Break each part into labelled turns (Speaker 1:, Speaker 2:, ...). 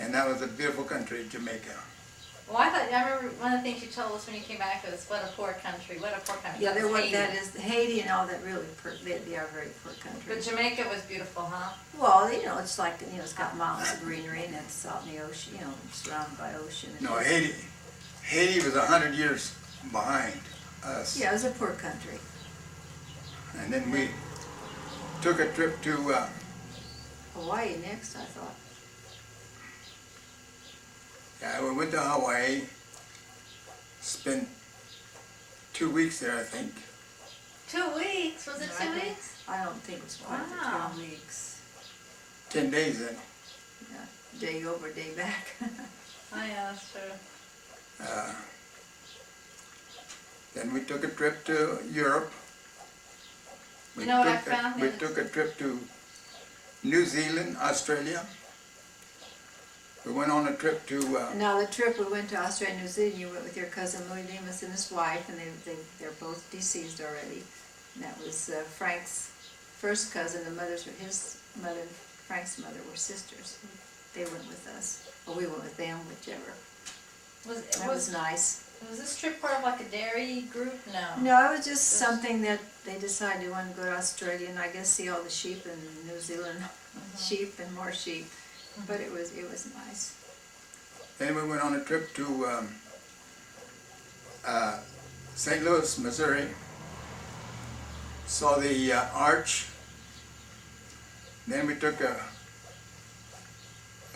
Speaker 1: And that was a beautiful country, Jamaica.
Speaker 2: Well, I remember one of the things you told us when you came back was what a poor country, what a poor country.
Speaker 3: Yeah,
Speaker 2: Haiti.
Speaker 3: that is Haiti and all that really, they are very poor country.
Speaker 2: But Jamaica was beautiful, huh?
Speaker 3: Well, you know, it's like, you know, it's got mountains of greenery and it's out in the ocean, you know, surrounded by ocean.
Speaker 1: No, Haiti was 100 years behind us.
Speaker 3: Yeah, it was a poor country.
Speaker 1: And then we took a trip to
Speaker 3: Hawaii next, I thought.
Speaker 1: yeah, we went to Hawaii, spent 2 weeks there, I think.
Speaker 2: 2 weeks? Was it 2 weeks?
Speaker 3: I don't think it was quite
Speaker 2: Wow.
Speaker 3: 2 weeks.
Speaker 1: 10 days then.
Speaker 3: Yeah, day over, day back.
Speaker 2: Oh yeah, that's true.
Speaker 1: Then we took a trip to Europe.
Speaker 2: You know what I found?
Speaker 1: We took a trip to New Zealand, Australia. We went on a trip to
Speaker 3: Now the trip we went to Australia and New Zealand, you went with your cousin Louis Demas and his wife, and they're both deceased already. And that was Frank's first cousin. His mother, Frank's mother, were sisters. They went with us, or we went with them, whichever. That was nice.
Speaker 2: Was this trip part of like a dairy group? No.
Speaker 3: No, it was just something that they decided they wanted to go to Australia and I guess see all the sheep in New Zealand, sheep and more sheep. But it was nice.
Speaker 1: Then we went on a trip to St. Louis, Missouri. Saw the arch. Then we took a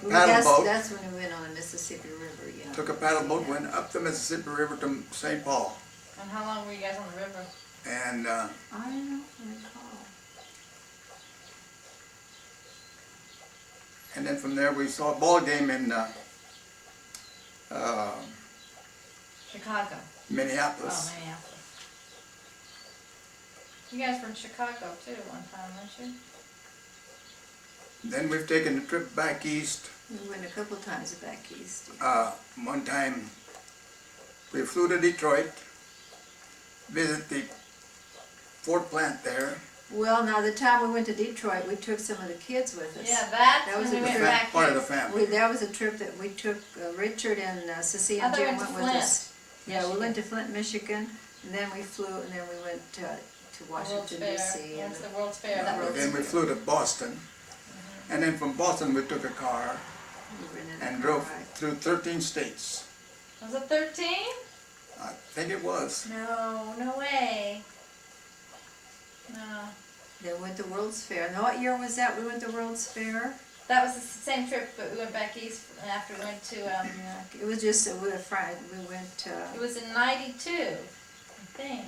Speaker 1: paddle boat.
Speaker 3: That's when we went on the Mississippi River, yeah.
Speaker 1: Took a paddle boat, went up the Mississippi River to St. Paul.
Speaker 2: And how long were you guys on the river?
Speaker 1: And
Speaker 3: I don't recall.
Speaker 1: and then from there we saw a ball game in
Speaker 2: Chicago.
Speaker 1: Minneapolis.
Speaker 2: Oh, Minneapolis. You guys were in Chicago too one time, weren't you?
Speaker 1: Then we've taken a trip back east.
Speaker 3: We went a couple times back east.
Speaker 1: One time we flew to Detroit, visit the Ford plant there.
Speaker 3: Well, now the time we went to Detroit, we took some of the kids with us.
Speaker 2: Yeah, that's
Speaker 3: That was
Speaker 2: when we
Speaker 3: a
Speaker 2: went
Speaker 3: trip.
Speaker 2: back
Speaker 1: Part of the
Speaker 2: east.
Speaker 1: family.
Speaker 3: That was a trip that we took, Richard and Cecilia
Speaker 2: I
Speaker 3: and
Speaker 2: thought you
Speaker 3: Jim
Speaker 2: went to
Speaker 3: went with
Speaker 2: Flint,
Speaker 3: us. Yeah, we went to Flint, Michigan, and then we flew, and then we went to
Speaker 2: World's
Speaker 3: Washington
Speaker 2: Fair.
Speaker 3: D.C.
Speaker 2: Went to the World's Fair. That
Speaker 3: World's
Speaker 2: was
Speaker 1: Then we flew to Boston. And then from Boston we took a car
Speaker 3: We rented a
Speaker 1: and
Speaker 3: car
Speaker 1: drove
Speaker 3: ride.
Speaker 1: through 13 states.
Speaker 2: Was it 13?
Speaker 1: I think it was.
Speaker 2: No, no way. No.
Speaker 3: Then went to World's Fair. And what year was that we went to World's Fair?
Speaker 2: That was the same trip, but we went back east after we went to,
Speaker 3: Yeah, it was just, we went,
Speaker 2: it was in 92, I think.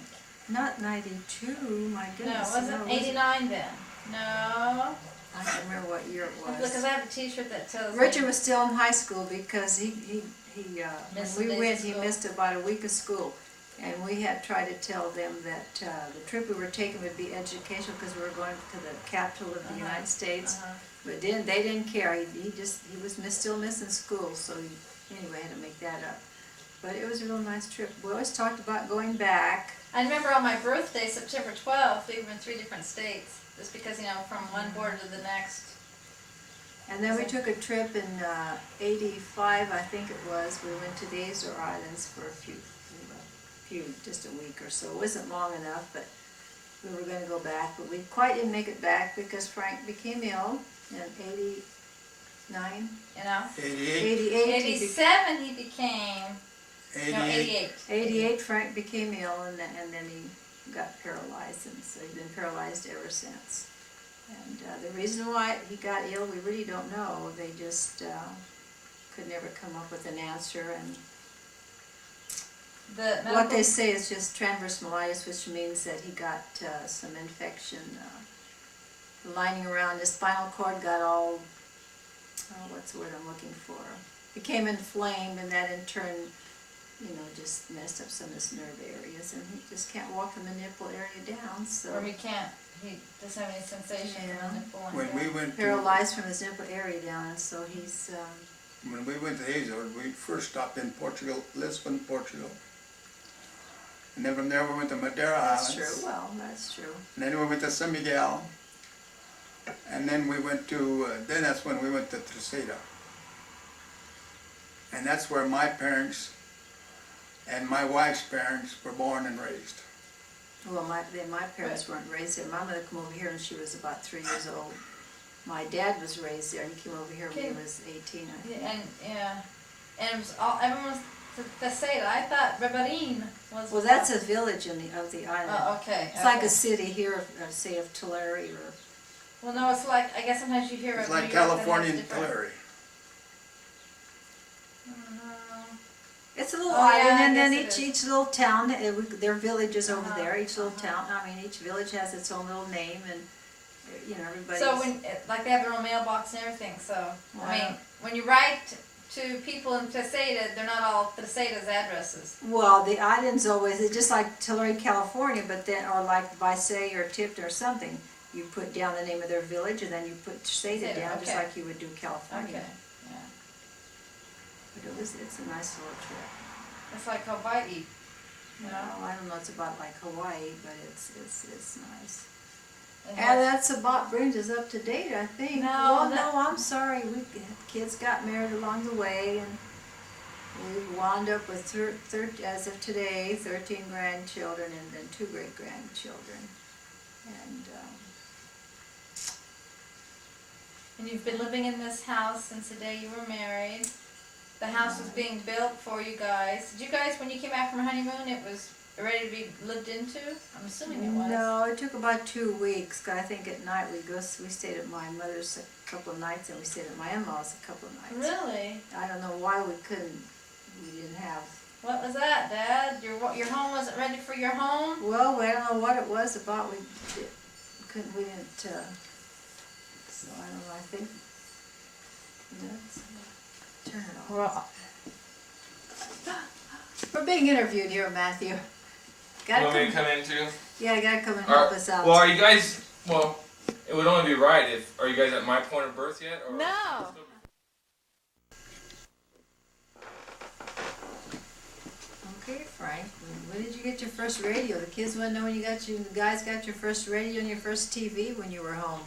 Speaker 3: not 92, my
Speaker 2: No,
Speaker 3: goodness.
Speaker 2: it wasn't 89 then. No.
Speaker 3: I can't remember what year it
Speaker 2: Because
Speaker 3: was.
Speaker 2: I have a t-shirt that tells
Speaker 3: Richard
Speaker 2: me.
Speaker 3: was still in high school because
Speaker 2: Missed
Speaker 3: when
Speaker 2: the
Speaker 3: we
Speaker 2: days
Speaker 3: went,
Speaker 2: of
Speaker 3: he
Speaker 2: school.
Speaker 3: missed about a week of school. And we had tried to tell them that the trip we were taking would be educational because we were going to the capital of the United States. But they didn't care. He was still missing school, so anyway, had to make that up. But it was a real nice trip. We always talked about going back.
Speaker 2: I remember on my birthday, September 12th, we were in 3 different states. Just because, from one border to the next.
Speaker 3: And then we took a trip in '85, I think it was. We went to the Azores Islands for just a week or so. It wasn't long enough, but we were going to go back. But we quite didn't make it back because Frank became ill in '89.
Speaker 1: 88.
Speaker 2: 87 he became.
Speaker 1: 88.
Speaker 3: 88, Frank became ill, and then he got paralyzed, and so he's been paralyzed ever since. And the reason why he got ill, we really don't know. They just could never come up with an answer. And what they say is just transverse myelitis, which means that he got some infection. The lining around his spinal cord got all, what's the word I'm looking for? Became inflamed, and that in turn, just messed up some of his nerve areas, and he just can't walk from the nipple area down. So
Speaker 2: Or he doesn't have any sensation in the nipple.
Speaker 1: When we went
Speaker 3: paralyzed from his nipple area down, and so he's.
Speaker 1: When we went to the Azores, we first stopped in Portugal, Lisbon, Portugal. And then from there we went to Madeira
Speaker 3: That's
Speaker 1: Islands.
Speaker 3: true. Well, that's true.
Speaker 1: And then we went to San Miguel. And then we went to, then that's when we went to Terceira. And that's where my parents and my wife's parents were born and raised.
Speaker 3: Well, my parents weren't raised there. My mother came over here when she was about 3 years old. My dad was raised there. He came over here when he was 18, I think.
Speaker 2: And it was all, everyone was Theseda. I thought Ribarin was.
Speaker 3: Well, that's a village of the island.
Speaker 2: Oh, okay.
Speaker 3: It's like a city here, say of Tulare or.
Speaker 2: Well, no, it's like, I guess sometimes you hear
Speaker 1: It's
Speaker 2: of
Speaker 1: like
Speaker 2: New York that has
Speaker 1: Californian
Speaker 2: different-
Speaker 1: Tulare.
Speaker 3: It's a little
Speaker 2: Oh, yeah,
Speaker 3: island,
Speaker 2: I
Speaker 3: and then
Speaker 2: guess it
Speaker 3: each little town, there are villages over
Speaker 2: Uh-huh,
Speaker 3: there. Each little
Speaker 2: uh-huh.
Speaker 3: town, I mean, each village has its own little name, and everybody's.
Speaker 2: So when, like they have their own mailbox and everything, so, I mean,
Speaker 3: Wow.
Speaker 2: when you write to people in Theseda, they're not all Theseda's addresses.
Speaker 3: Well, the island's always, it's just like Tulare, California, but then, or like Visay or Tipton or something. You put down the name of their village, and then you put Theseda
Speaker 2: Theseda,
Speaker 3: down, just
Speaker 2: okay.
Speaker 3: like you would do California.
Speaker 2: Okay, yeah.
Speaker 3: But it's a nice little trip.
Speaker 2: It's like Hawaii, you
Speaker 3: Well,
Speaker 2: know?
Speaker 3: I don't know, it's about like Hawaii, but it's nice.
Speaker 2: It
Speaker 3: And
Speaker 2: has-
Speaker 3: that's about brings us up to date, I think.
Speaker 2: No,
Speaker 3: Well,
Speaker 2: that-
Speaker 3: no, I'm sorry, kids got married along the way, and we wound up with, as of today, 13 grandchildren and then 2 great-grandchildren.
Speaker 2: And you've been living in this house since the day you were married. The house was being built for you guys. Did you guys, when you came back from your honeymoon, it was ready to be lived into? I'm assuming it was.
Speaker 3: No, it took about 2 weeks, 'cause I think at night we stayed at my mother's a couple of nights, and we stayed at my in-laws a couple of nights.
Speaker 2: Really?
Speaker 3: I don't know why we didn't have.
Speaker 2: What was that, Dad? Your home wasn't ready for your home?
Speaker 3: Well, I don't know what it was about, we didn't, so I don't know, I think, turn it off. We're being interviewed here, Matthew.
Speaker 4: You
Speaker 3: Gotta
Speaker 4: want me to
Speaker 3: come,
Speaker 4: come in too?
Speaker 3: yeah, gotta come and
Speaker 4: Are-
Speaker 3: help us out.
Speaker 4: Well, are you guys? Well, it would only be right if. Are you guys at my point of birth yet? Or
Speaker 2: No.
Speaker 3: Okay, Frank, when did you get your first radio? The kids wanna know when the guys got your first radio and your first TV when you were home.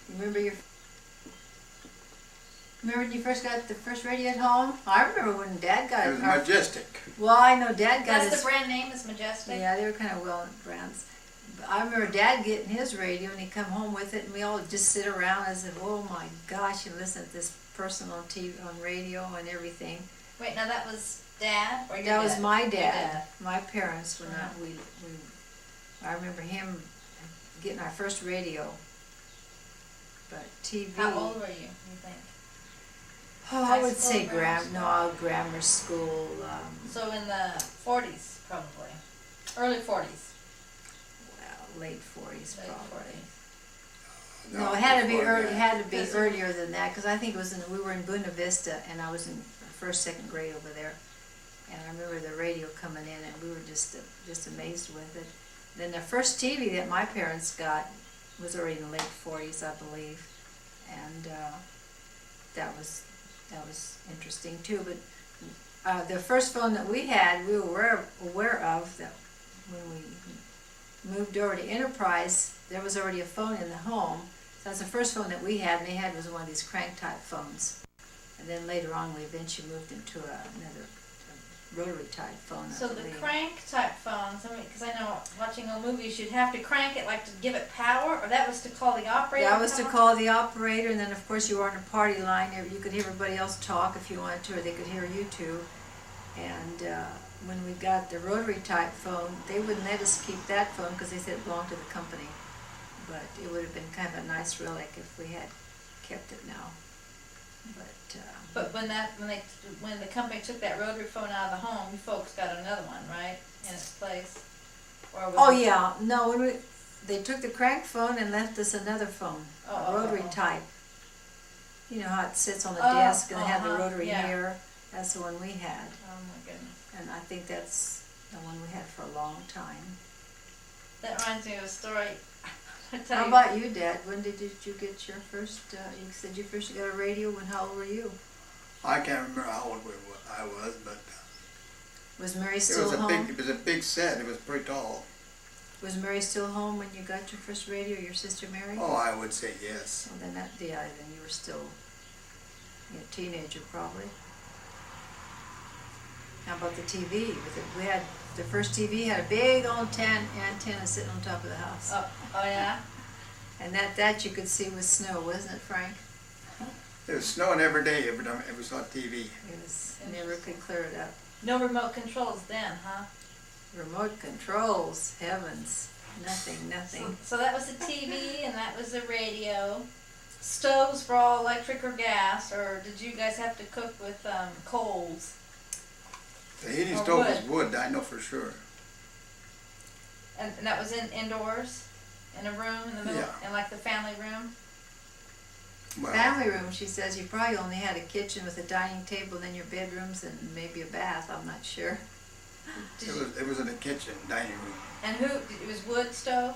Speaker 3: Remember when you first got the first radio at home? I remember when Dad got
Speaker 1: It was Majestic.
Speaker 3: Well, I know Dad got
Speaker 2: That's
Speaker 3: his.
Speaker 2: the brand name is Majestic?
Speaker 3: Yeah, they were kind of well brands. But I remember Dad getting his radio and he'd come home with it, and we all just sit around and said, "Oh my gosh!" and listen to this person on TV, on radio, and everything.
Speaker 2: Wait, now that was Dad or your
Speaker 3: That was
Speaker 2: dad?
Speaker 3: my
Speaker 2: Your
Speaker 3: dad. My parents were
Speaker 2: Uh-huh.
Speaker 3: not. I remember him getting our first radio, but TV.
Speaker 2: How old were you think?
Speaker 3: Oh,
Speaker 2: High
Speaker 3: I would
Speaker 2: school,
Speaker 3: say
Speaker 2: grammar
Speaker 3: grammar school.
Speaker 2: So in the 40s, probably. Early 40s.
Speaker 3: Well, late 40s
Speaker 2: Late
Speaker 3: probably.
Speaker 2: 40s.
Speaker 3: No, it had to be
Speaker 1: before
Speaker 3: early.
Speaker 1: that.
Speaker 3: It had to be
Speaker 2: Because-
Speaker 3: earlier than that, because I think it was we were in Buena Vista, and I was in first, second grade over there, and I remember the radio coming in, and we were just amazed with it. Then the first TV that my parents got was already in the late 40s, I believe, and that was interesting too. But the first phone that we had, we were aware of that when we moved over to Enterprise. There was already a phone in the home. So that's the first phone that we had, and they had was one of these crank type phones. And then later on, we eventually moved into another rotary type phone. I
Speaker 2: So the
Speaker 3: believe.
Speaker 2: crank type phones, because I know watching old movies, you'd have to crank it like to give it power, or that was to call the operator?
Speaker 3: That was to
Speaker 2: come?
Speaker 3: call the operator, and then of course you were on a party line. You could hear everybody else talk if you wanted to, or they could hear you too. And when we got the rotary type phone, they wouldn't let us keep that phone because they said it belonged to the company. But it would have been kind of a nice relic if we had kept it now.
Speaker 2: But when the company took that rotary phone out of the home, you folks got another one, right, in its place? Or was
Speaker 3: Oh
Speaker 2: it-
Speaker 3: yeah, no, they took the crank phone and left us another phone, a rotary type. You know how it sits on the
Speaker 2: Oh,
Speaker 3: desk and it had the
Speaker 2: uh-huh,
Speaker 3: rotary
Speaker 2: yeah.
Speaker 3: here? That's the one we had,
Speaker 2: Oh my goodness.
Speaker 3: and I think that's the one we had for a long time.
Speaker 2: That reminds me of a story. I tell
Speaker 3: How
Speaker 2: you.
Speaker 3: about you, Dad? When did you get your first, you said you first got a radio, how old were you?
Speaker 1: I can't remember how old I was, but
Speaker 3: Was Mary
Speaker 1: it
Speaker 3: still
Speaker 1: was
Speaker 3: home?
Speaker 1: it was a big set. It was pretty tall.
Speaker 3: Was Mary still home when you got your first radio, your sister Mary?
Speaker 1: Oh, I would say yes.
Speaker 3: Well, then then you were still a teenager probably. How about the TV? We had, the first TV had a big old antenna sitting on top of the house.
Speaker 2: Oh, oh yeah?
Speaker 3: And that you could see was snow, wasn't it, Frank?
Speaker 1: It was snowing every day, every time we saw TV.
Speaker 3: It was, never could clear it up.
Speaker 2: No remote controls then, huh?
Speaker 3: Remote controls, heavens, nothing.
Speaker 2: So that was the TV and that was the radio. Stoves were all electric or gas, or did you guys have to cook with coals?
Speaker 1: The heating
Speaker 2: Or
Speaker 1: stove was
Speaker 2: wood.
Speaker 1: wood, I know for sure.
Speaker 2: And that was indoors? In a room in the middle?
Speaker 1: Yeah.
Speaker 2: In like the family room?
Speaker 1: Well,
Speaker 3: Family room, she says, you probably only had a kitchen with a dining table, then your bedrooms and maybe a bath, I'm not sure.
Speaker 2: Did you,
Speaker 1: it was in the kitchen, dining room,
Speaker 2: and who, it was wood stove?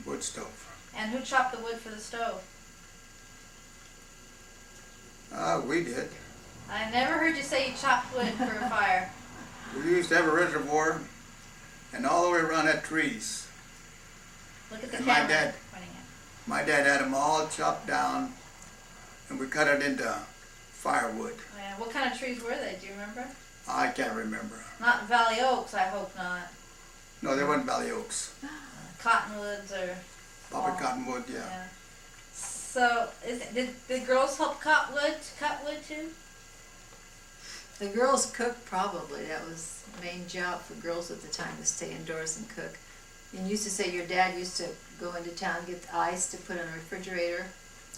Speaker 1: wood stove.
Speaker 2: And who chopped the wood for the stove?
Speaker 1: We did.
Speaker 2: I never heard you say you chopped wood for a fire.
Speaker 1: We used to have a reservoir, and all the way around had trees.
Speaker 2: Look at the
Speaker 1: And
Speaker 2: camera.
Speaker 1: my dad-
Speaker 2: pointing at.
Speaker 1: My dad had them all chopped down, and we cut it into firewood.
Speaker 2: Oh, yeah. What kind of trees were they? Do you remember?
Speaker 1: I can't remember.
Speaker 2: Not Valley Oaks, I hope not.
Speaker 1: No, they weren't valley oaks.
Speaker 2: Cottonwoods or.
Speaker 1: Probably
Speaker 2: Oh.
Speaker 1: cottonwood, yeah.
Speaker 2: Yeah. So, did the girls help cut wood too?
Speaker 3: The girls cooked probably, that was the main job for girls at the time, to stay indoors and cook. And you used to say your dad used to go into town, get the ice to put in the refrigerator,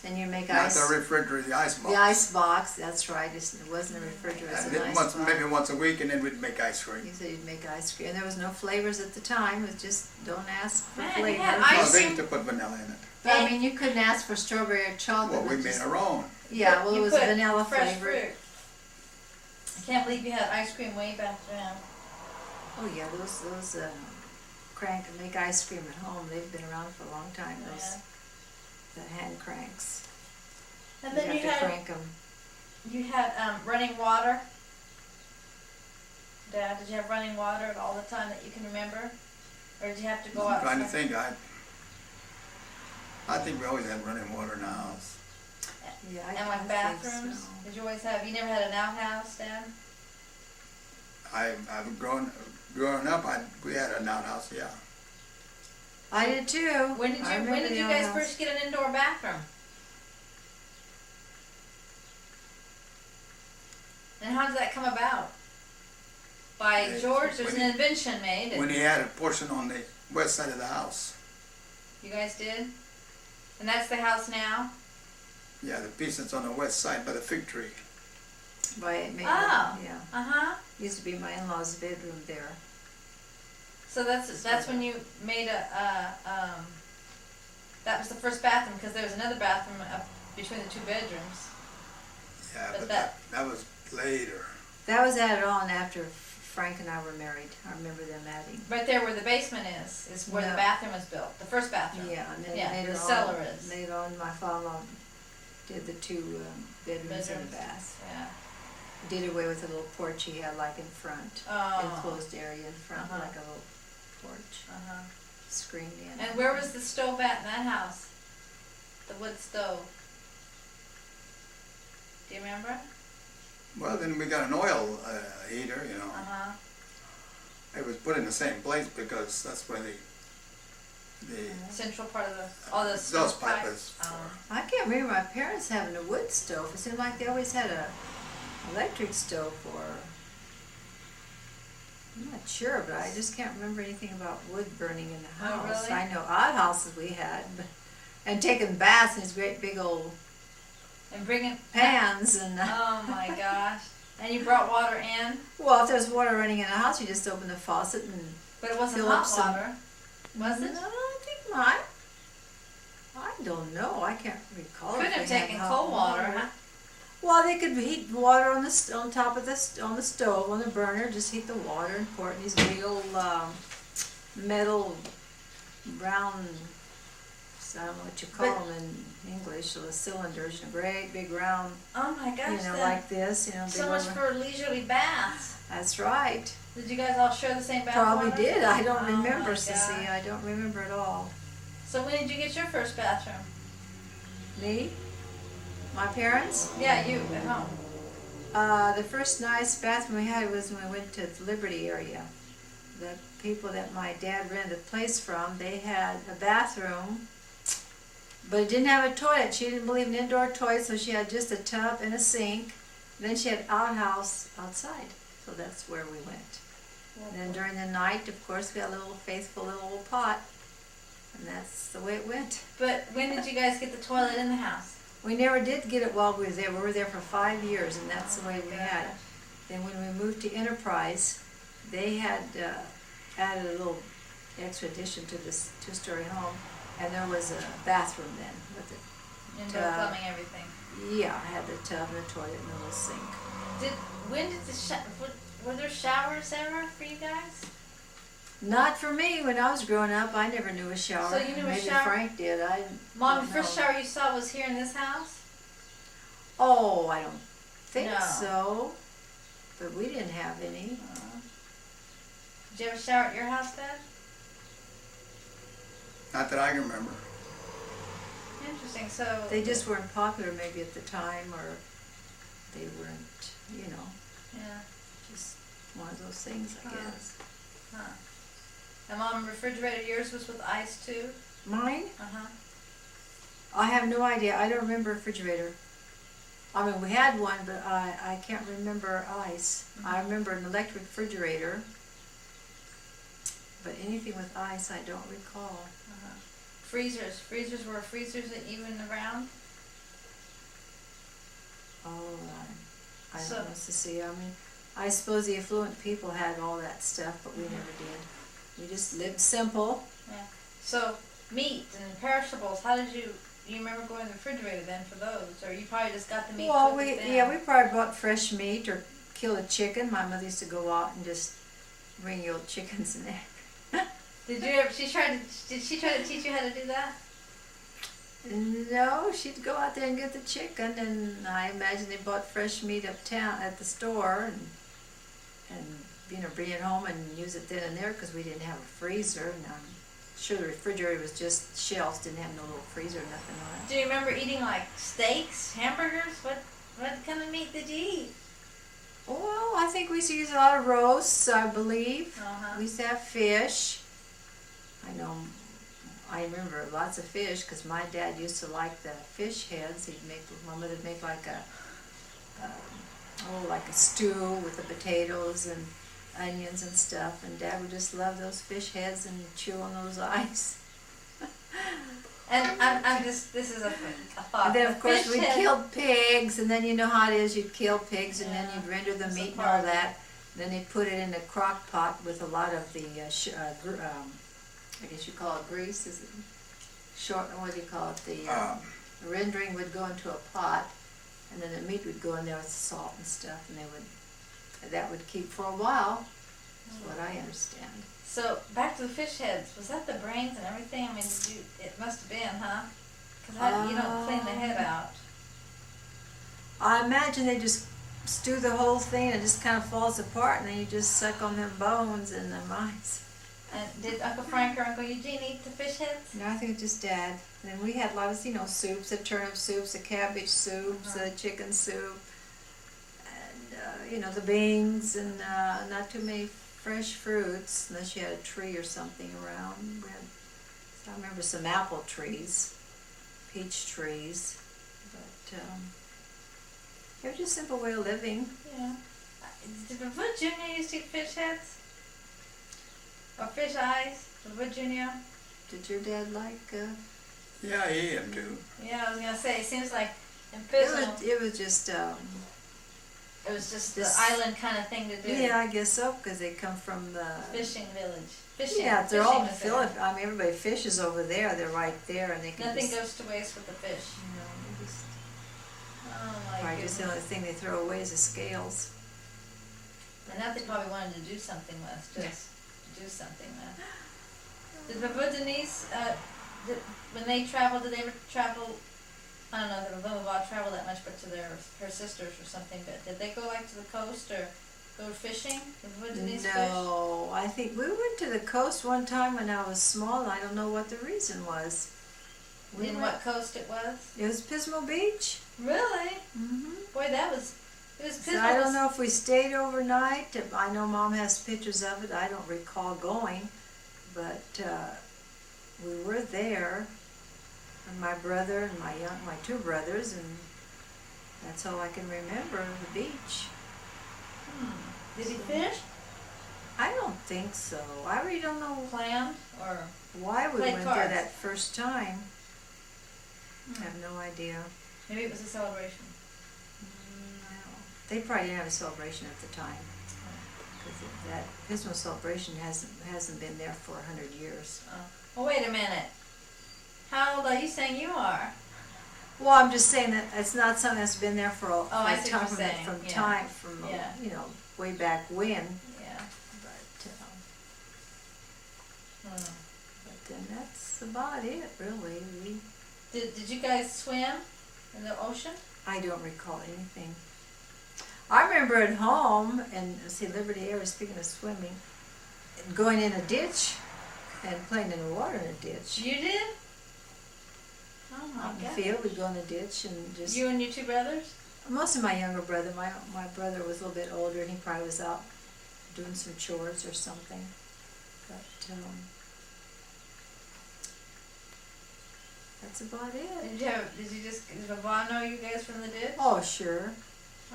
Speaker 3: and you make
Speaker 1: Not
Speaker 3: ice.
Speaker 1: the refrigerator, the ice box.
Speaker 3: The ice box, that's right, it wasn't a refrigerator, it was
Speaker 1: And
Speaker 3: an
Speaker 1: then
Speaker 3: ice
Speaker 1: once,
Speaker 3: box.
Speaker 1: maybe once a week, and then we'd make ice cream.
Speaker 3: You said you'd make ice cream, and there was no flavors at the time, it was just, don't ask for
Speaker 2: Man,
Speaker 3: flavor.
Speaker 2: yeah,
Speaker 1: No,
Speaker 2: ice
Speaker 1: they
Speaker 2: cream.
Speaker 1: used to put vanilla in it.
Speaker 3: But I mean, you couldn't ask for strawberry or chocolate.
Speaker 1: Well, we
Speaker 3: it
Speaker 1: made
Speaker 3: just-
Speaker 1: our own.
Speaker 3: Yeah, well, it
Speaker 2: You
Speaker 3: was
Speaker 2: put
Speaker 3: vanilla
Speaker 2: fresh
Speaker 3: flavored.
Speaker 2: fruit. I can't believe you had ice cream way back then.
Speaker 3: Oh yeah, those crank and make ice cream at home, they've been around for a long time,
Speaker 2: Oh,
Speaker 3: those, the hand cranks.
Speaker 2: And
Speaker 3: You
Speaker 2: then
Speaker 3: have
Speaker 2: you
Speaker 3: to
Speaker 2: had
Speaker 3: crank them.
Speaker 2: running water. Dad, did you have running water all the time that you can remember? Or did you have to go
Speaker 1: I'm
Speaker 2: outside?
Speaker 1: trying to think, I think we always had running water in the house.
Speaker 3: Yeah,
Speaker 2: And
Speaker 3: I
Speaker 2: like
Speaker 3: think
Speaker 2: bathrooms?
Speaker 3: so.
Speaker 2: Did you always have, you never had an outhouse, Dad?
Speaker 1: I've growing up, we had an outhouse, yeah.
Speaker 3: I did too.
Speaker 2: When did
Speaker 3: I remember
Speaker 2: you
Speaker 3: the
Speaker 2: guys
Speaker 3: outhouse.
Speaker 2: first get an indoor bathroom? And how did that come about? By George, there's an invention made.
Speaker 1: When he had a portion on the west side of the house.
Speaker 2: You guys did? And that's the house now?
Speaker 1: Yeah, the piece that's on the west side by the fig tree.
Speaker 2: Oh.
Speaker 3: Yeah,
Speaker 2: Uh-huh.
Speaker 3: used to be my in-laws' bedroom there.
Speaker 2: So that's when you made that was the first bathroom, because there was another bathroom up between the two bedrooms.
Speaker 1: Yeah,
Speaker 2: But
Speaker 1: but
Speaker 2: that-
Speaker 1: that was later.
Speaker 3: That was added on after Frank and I were married. I remember them adding.
Speaker 2: Right there where the basement is where the
Speaker 3: No.
Speaker 2: bathroom was built, the first bathroom.
Speaker 3: Yeah, and then
Speaker 2: Yeah,
Speaker 3: later
Speaker 2: the
Speaker 3: on,
Speaker 2: cellar is.
Speaker 3: later on, my father-in-law did the two bedrooms and
Speaker 2: Bedrooms.
Speaker 3: a bath.
Speaker 2: Yeah.
Speaker 3: Did away with a little porch he had like in front,
Speaker 2: Oh.
Speaker 3: enclosed area in front,
Speaker 2: Uh-huh.
Speaker 3: like a little porch,
Speaker 2: Uh-huh.
Speaker 3: screened in.
Speaker 2: And where was the stove at in that house? The wood stove? Do you remember?
Speaker 1: Well, then we got an oil heater, you know.
Speaker 2: Uh-huh.
Speaker 1: It was put in the same place because that's where the
Speaker 2: Central part of all the
Speaker 1: those
Speaker 2: stove
Speaker 1: pipe
Speaker 2: pipes.
Speaker 1: is for.
Speaker 3: I can't remember my parents having a wood stove. It seemed like they always had a electric stove or, I'm not sure, but I just can't remember anything about wood burning in the
Speaker 2: Oh,
Speaker 3: house.
Speaker 2: really?
Speaker 3: I know odd houses we had, but, and taking baths in these great big old
Speaker 2: And bringing
Speaker 3: pans and,
Speaker 2: Oh my gosh. And you brought water in,
Speaker 3: well, if there's water running in the house, you just open the faucet and
Speaker 2: but it wasn't
Speaker 3: Fill up
Speaker 2: hot
Speaker 3: some-
Speaker 2: water. Was it?
Speaker 3: No, I think mine. I don't know. I can't recall.
Speaker 2: Could
Speaker 3: if
Speaker 2: have
Speaker 3: they had
Speaker 2: taken
Speaker 3: hot
Speaker 2: cold water, huh?
Speaker 3: Well, they could heat water on on top of on the stove on the burner. Just heat the water and pour it in these big old metal brown. I don't know what you call
Speaker 2: But-
Speaker 3: them in English. So the cylinders, great big round,
Speaker 2: Oh my gosh,
Speaker 3: you know,
Speaker 2: then.
Speaker 3: like this. You know, big
Speaker 2: So much
Speaker 3: old-
Speaker 2: for leisurely baths.
Speaker 3: That's right.
Speaker 2: Did you guys all share the same bath
Speaker 3: Probably
Speaker 2: water?
Speaker 3: did. I don't
Speaker 2: Oh
Speaker 3: remember,
Speaker 2: my
Speaker 3: Sissy.
Speaker 2: gosh.
Speaker 3: I don't remember at all.
Speaker 2: So when did you get your first bathroom?
Speaker 3: Me? My parents?
Speaker 2: Yeah, you at home.
Speaker 3: The first nice bathroom we had was when we went to the Liberty area. The people that my dad rented the place from, they had a bathroom, but it didn't have a toilet. She didn't believe in indoor toilets, so she had just a tub and a sink. Then she had outhouse outside, so that's where we went. And then during the night, of course, we had a little faithful little old pot, and that's the way it went.
Speaker 2: But when did you guys get the toilet in the house?
Speaker 3: We never did get it while we were there. We were there for 5 years, and that's the way we had it. Then when we moved to Enterprise, they had added a little extra addition to this two-story home, and there was a bathroom then with it.
Speaker 2: Indoor plumbing, everything.
Speaker 3: Yeah, I had the tub and the toilet and the little sink.
Speaker 2: Were there showers ever for you guys?
Speaker 3: Not for me. When I was growing up, I never knew a shower.
Speaker 2: So you knew a
Speaker 3: Maybe
Speaker 2: shower?
Speaker 3: Frank did.
Speaker 2: Mom,
Speaker 3: don't
Speaker 2: the first
Speaker 3: know.
Speaker 2: shower you saw was here in this house?
Speaker 3: Oh, I don't think
Speaker 2: No.
Speaker 3: so. But we didn't have any.
Speaker 2: Did you ever shower at your house, Dad?
Speaker 1: Not that I can remember.
Speaker 2: Interesting, so...
Speaker 3: They just weren't popular maybe at the time, or they weren't,
Speaker 2: Yeah.
Speaker 3: just one of those things, I guess.
Speaker 2: Huh. And Mom, refrigerator, yours was with ice too?
Speaker 3: Mine?
Speaker 2: Uh-huh.
Speaker 3: I have no idea. I don't remember a refrigerator. I mean, we had one, but I can't remember ice. I remember an electric refrigerator, but anything with ice, I don't recall.
Speaker 2: Uh-huh. Freezers were freezers that even around?
Speaker 3: Oh, I
Speaker 2: So-
Speaker 3: don't know, Cecilia. I mean, I suppose the affluent people had all that stuff, but we never did. We just lived simple.
Speaker 2: Yeah. So, meat and perishables, how did you remember going to the refrigerator then for those? Or you probably just got the meat
Speaker 3: Well,
Speaker 2: cooked then?
Speaker 3: we probably bought fresh meat or killed a chicken. My mother used to go out and just bring you old chickens and eggs.
Speaker 2: Did she try to teach you how to do that?
Speaker 3: No, she'd go out there and get the chicken, and I imagine they bought fresh meat uptown at the store, and bring it home and use it then and there because we didn't have a freezer. And I'm sure the refrigerator was just shelves, didn't have no little freezer, nothing on it.
Speaker 2: Do you remember eating like steaks, hamburgers? What kind of meat did you eat?
Speaker 3: Well, I think we used to use a lot of roasts, I believe.
Speaker 2: Uh-huh.
Speaker 3: We used to have fish. I remember lots of fish because my dad used to like the fish heads. My mother would make like a stew with the potatoes and onions and stuff, and Dad would just love those fish heads and chew on those eyes.
Speaker 2: And this is a thought.
Speaker 3: And then of course
Speaker 2: Fish
Speaker 3: we
Speaker 2: head-
Speaker 3: killed pigs, and then you know how it is, you'd kill pigs and then
Speaker 2: Yeah.
Speaker 3: you'd render the
Speaker 2: It's a
Speaker 3: meat and all
Speaker 2: party.
Speaker 3: that. Then they put it in a crock pot with a lot of the, I guess you call it grease, is it short, what do you call it? The rendering would go into a pot, and then the meat would go in there with salt and stuff, and that would keep for a while, is what I understand.
Speaker 2: So, back to the fish heads. Was that the brains and everything? I mean, it must have been, huh? Because you don't clean the head out.
Speaker 3: I imagine they just stew the whole thing and it just kind of falls apart, and then you just suck on them bones and them eyes.
Speaker 2: And did Uncle Frank or Uncle Eugene eat the fish heads?
Speaker 3: No, I think it's just Dad. And then we had a lot of, soups, the turnip soups, the cabbage soups, the chicken soup, and, the beans, and not too many fresh fruits, unless you had a tree or something around. I remember some apple trees, peach trees, but it was just a simple way of living.
Speaker 2: Yeah. Did Bavut Junio used to eat fish heads? Or fish eyes? Bavut Junio?
Speaker 3: Did your dad like?
Speaker 1: Yeah, he ate them too.
Speaker 2: Yeah, I was gonna say. It seems like in
Speaker 3: It
Speaker 2: Pismo,
Speaker 3: was. It was just.
Speaker 2: it was just
Speaker 3: this-
Speaker 2: the island kind of thing to do.
Speaker 3: Yeah, I guess so, because they come from the.
Speaker 2: Fishing village. Fishing.
Speaker 3: Yeah, they're
Speaker 2: fishing
Speaker 3: all
Speaker 2: was there.
Speaker 3: Philip. I mean, everybody fishes over there. They're right there, and they can
Speaker 2: Nothing
Speaker 3: just.
Speaker 2: goes to waste with the fish.
Speaker 3: They just
Speaker 2: Oh my
Speaker 3: probably just the only
Speaker 2: goodness.
Speaker 3: thing they throw away is the scales.
Speaker 2: And that they probably wanted to do something with, just to do something with. Did Bavut Denise, when they traveled, did they ever travel, I don't know if Bavut traveled that much, but to her sisters or something, but did they go like to the coast or go fishing? Did Bavut Denise fish?
Speaker 3: No, I think we went to the coast one time when I was small. And I don't know what the reason was.
Speaker 2: In what coast it was?
Speaker 3: It was Pismo Beach.
Speaker 2: Really?
Speaker 3: Mm-hmm.
Speaker 2: Boy, that was It was
Speaker 3: So I don't know if we stayed overnight. I know Mom has pictures of it. I don't recall going, but we were there, and my brother and my two brothers, and that's all I can remember. The beach.
Speaker 2: Did he fish?
Speaker 3: I don't think so. I really don't know
Speaker 2: Clam or?
Speaker 3: why we
Speaker 2: Played
Speaker 3: went there
Speaker 2: cards.
Speaker 3: that first time. I have no idea.
Speaker 2: Maybe it was a celebration.
Speaker 3: I don't know. They probably didn't have a celebration at the time, because that Pismo celebration hasn't been there for 100 years.
Speaker 2: Oh, wait a minute. How old are you saying you are?
Speaker 3: Well, I'm just saying that it's not something that's been there for a
Speaker 2: I see what
Speaker 3: time
Speaker 2: you're saying,
Speaker 3: from
Speaker 2: yeah.
Speaker 3: time from
Speaker 2: Yeah.
Speaker 3: way back when.
Speaker 2: Yeah.
Speaker 3: But then that's about it, really.
Speaker 2: Did you guys swim in the ocean?
Speaker 3: I don't recall anything. I remember at home, and see, Liberty Air was speaking of swimming, going in a ditch and playing in the water in a ditch.
Speaker 2: You did? Oh my
Speaker 3: Out in the
Speaker 2: God.
Speaker 3: field, we'd go in the ditch and just.
Speaker 2: You and your two brothers?
Speaker 3: Most of my younger brother, my brother was a little bit older, and he probably was out doing some chores or something. But that's about it.
Speaker 2: Did Vaughn know you guys from the ditch?
Speaker 3: Oh, sure.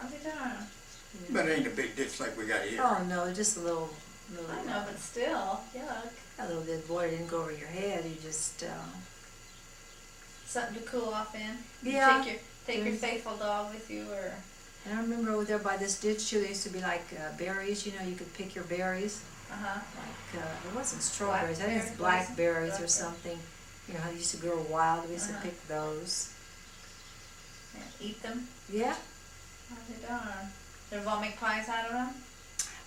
Speaker 2: I'll be darned.
Speaker 3: Yeah.
Speaker 1: But it ain't a big ditch like we got here.
Speaker 3: Oh no, just a little.
Speaker 2: I know, but still, yuck.
Speaker 3: A little bit of water didn't go over your head. You just.
Speaker 2: Something to cool off in.
Speaker 3: Yeah.
Speaker 2: Take your faithful dog with you, or
Speaker 3: And I remember over there by this ditch too, there used to be like berries. You could pick your berries. Like it wasn't strawberries. I think it's blackberries or something. How they used to grow wild. We used to pick those.
Speaker 2: and eat them.
Speaker 3: Yeah.
Speaker 2: I'll be darned. Did Vaughn make pies out of them?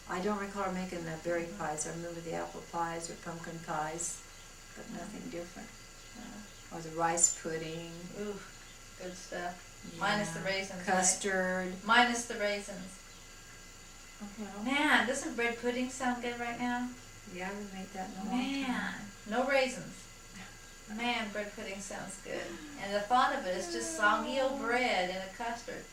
Speaker 3: I don't recall making the berry pies. I remember the apple pies or pumpkin pies, but nothing different. Or the rice pudding.
Speaker 2: Ooh, good stuff.
Speaker 3: Yeah.
Speaker 2: Minus the raisins.
Speaker 3: Custard.
Speaker 2: Right? Minus the raisins.
Speaker 3: Okay.
Speaker 2: Man, doesn't bread pudding sound good right now?
Speaker 3: Yeah, I haven't made that in a long time.
Speaker 2: Man, no raisins. Man, bread pudding sounds good. And the thought of it is just soggy old bread and a custard.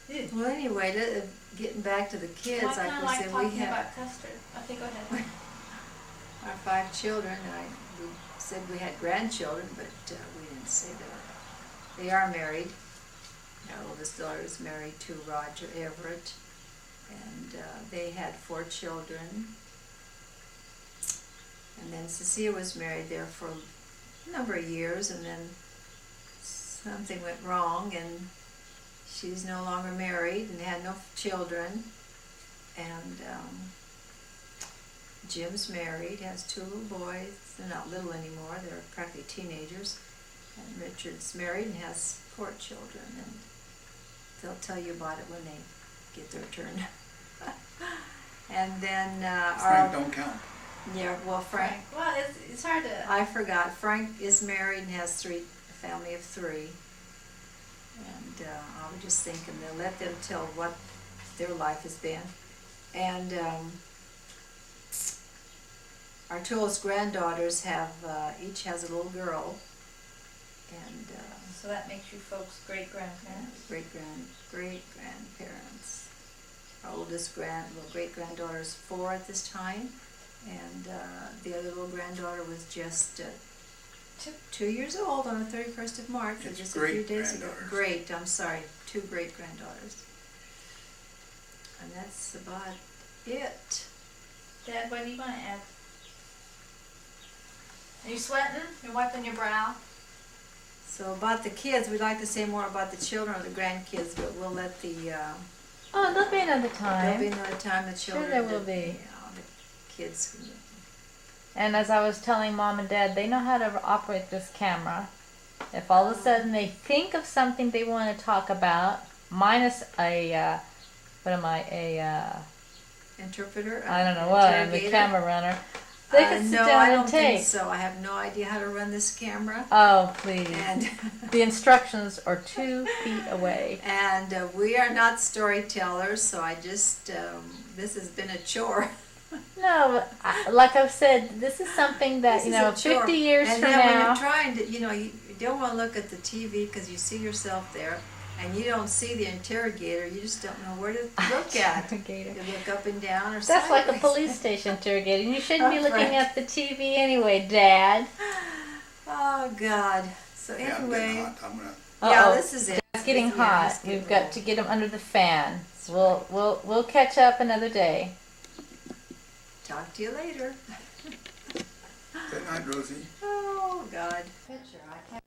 Speaker 2: Ew.
Speaker 3: Well, anyway, getting back to the kids,
Speaker 2: Well, I
Speaker 3: like
Speaker 2: kinda
Speaker 3: we
Speaker 2: like
Speaker 3: said,
Speaker 2: talking
Speaker 3: we have
Speaker 2: about custard. Okay, go ahead.
Speaker 3: our 5 children. We said we had grandchildren, but we didn't say that. They are married. Our oldest daughter is married to Roger Everett, and they had 4 children. And then Cecilia was married there for a number of years, and then something went wrong, and she's no longer married and had no children. And Jim's married, has 2 little boys. They're not little anymore, they're practically teenagers. And Richard's married and has 4 children, and they'll tell you about it when they get their turn. And then
Speaker 1: Frank don't count.
Speaker 3: yeah, well, Frank,
Speaker 2: Well, it's hard to.
Speaker 3: I forgot. Frank is married and has a family of 3. And I was just thinking, they'll let them tell what their life has been. And our 2 oldest granddaughters each has a little girl. And
Speaker 2: So that makes you folks great grandparents.
Speaker 3: great grandparents. Our oldest great granddaughter is 4 at this time, and the other little granddaughter was just 2 years old on the 31st of March,
Speaker 1: It's
Speaker 3: just a few
Speaker 1: great
Speaker 3: days ago.
Speaker 1: granddaughters.
Speaker 3: Great, I'm sorry, 2 great granddaughters. And that's about it.
Speaker 2: Dad, what do you want to add? Are you sweating? You're wiping your brow?
Speaker 3: So about the kids, we'd like to say more about the children or the grandkids, but we'll let the
Speaker 2: Oh, there'll be another
Speaker 3: there'll be another time the children.
Speaker 2: there will be.
Speaker 3: The kids.
Speaker 2: And as I was telling Mom and Dad, they know how to operate this camera. If all of a sudden they think of something they want to talk about, minus a,
Speaker 3: Interpreter.
Speaker 2: I don't know what, I'm the
Speaker 3: interrogator?
Speaker 2: camera runner. They can sit
Speaker 3: no,
Speaker 2: down
Speaker 3: I
Speaker 2: and
Speaker 3: don't think
Speaker 2: tape.
Speaker 3: so. I have no idea how to run this camera.
Speaker 2: Oh, please.
Speaker 3: And
Speaker 2: The instructions are 2 feet away.
Speaker 3: and we are not storytellers, so I just this has been a chore.
Speaker 2: No, like I've said, this is something that,
Speaker 3: This is a chore.
Speaker 2: 50 years
Speaker 3: and
Speaker 2: from
Speaker 3: then when
Speaker 2: now.
Speaker 3: you're trying to, you don't want to look at the TV because you see yourself there, And you don't see the interrogator, you just don't know where to look at.
Speaker 2: Interrogator.
Speaker 3: You look up and down or
Speaker 2: That's like a
Speaker 3: sideways.
Speaker 2: police station interrogator. You shouldn't be
Speaker 3: Oh,
Speaker 2: looking
Speaker 3: right.
Speaker 2: at the TV anyway, Dad.
Speaker 3: Oh, God. So
Speaker 1: Yeah, I'm getting
Speaker 3: anyway,
Speaker 1: hot. I'm gonna.
Speaker 3: yeah,
Speaker 2: Uh-oh.
Speaker 3: this is it.
Speaker 2: It's getting
Speaker 3: Yeah,
Speaker 2: hot.
Speaker 3: it's getting
Speaker 2: We've got to get him under the fan. So we'll catch up another day.
Speaker 3: Talk to you later.
Speaker 1: Good night, Rosie.
Speaker 3: Oh, God. Picture. I can't